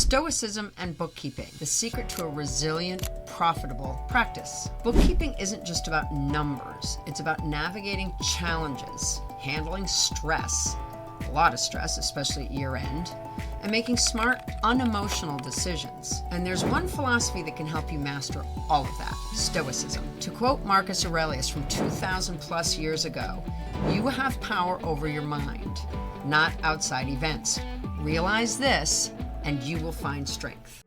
Stoicism and bookkeeping, the secret to a resilient, profitable practice. Bookkeeping isn't just about numbers. It's about navigating challenges, handling stress, a lot of stress, especially at year end, and making smart, unemotional decisions. And there's one philosophy that can help you master all of that: Stoicism. To quote Marcus Aurelius from 2,000 plus years ago, "You have power over your mind, not outside events. Realize this, and you will find strength."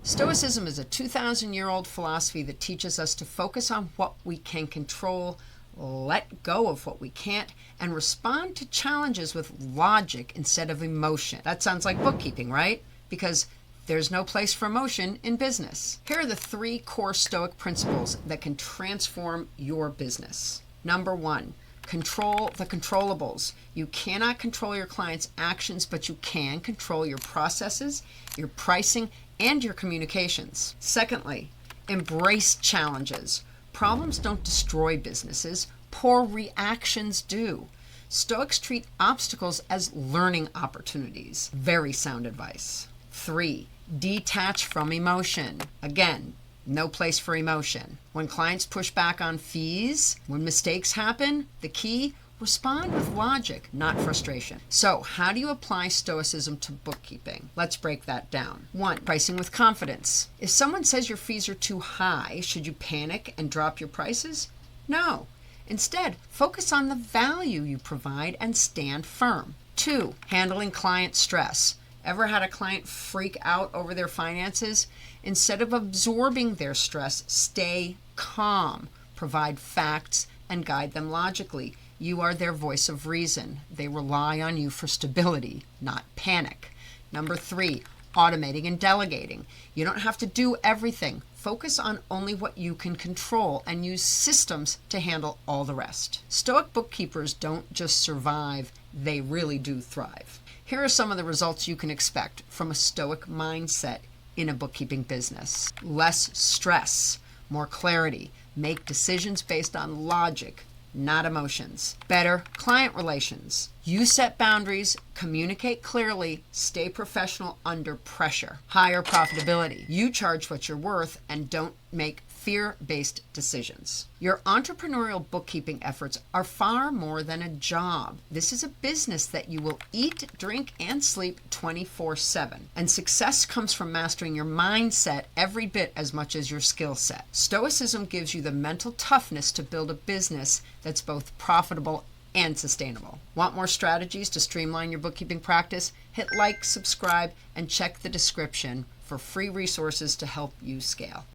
Stoicism is a 2,000-year-old philosophy that teaches us to focus on what we can control, let go of what we can't, and respond to challenges with logic instead of emotion. That sounds like bookkeeping, right? Because there's no place for emotion in business. Here are the 3 core Stoic principles that can transform your business. Number 1, control the controllables. You cannot control your clients' actions, but you can control your processes, your pricing, and your communications. Secondly, embrace challenges. Problems don't destroy businesses. Poor reactions do. Stoics treat obstacles as learning opportunities. Very sound advice. 3, detach from emotion. Again, no place for emotion. When clients push back on fees, when mistakes happen, the key: respond with logic, not frustration. So, how do you apply Stoicism to bookkeeping? Let's break that down. 1, pricing with confidence. If someone says your fees are too high, should you panic and drop your prices? No. Instead, focus on the value you provide and stand firm. 2, handling client stress. Ever had a client freak out over their finances? Instead of absorbing their stress, stay calm, provide facts, and guide them logically. You are their voice of reason. They rely on you for stability, not panic. Number 3, automating and delegating. You don't have to do everything. Focus on only what you can control and use systems to handle all the rest. Stoic bookkeepers don't just survive, they really do thrive. Here are some of the results you can expect from a Stoic mindset in a bookkeeping business. Less stress, more clarity, make decisions based on logic, not emotions. Better client relations. You set boundaries, communicate clearly, stay professional under pressure. Higher profitability. You charge what you're worth and don't make fear-based decisions. Your entrepreneurial bookkeeping efforts are far more than a job. This is a business that you will eat, drink, and sleep 24/7. And success comes from mastering your mindset every bit as much as your skill set. Stoicism gives you the mental toughness to build a business that's both profitable and sustainable. Want more strategies to streamline your bookkeeping practice? Hit like, subscribe, and check the description for free resources to help you scale.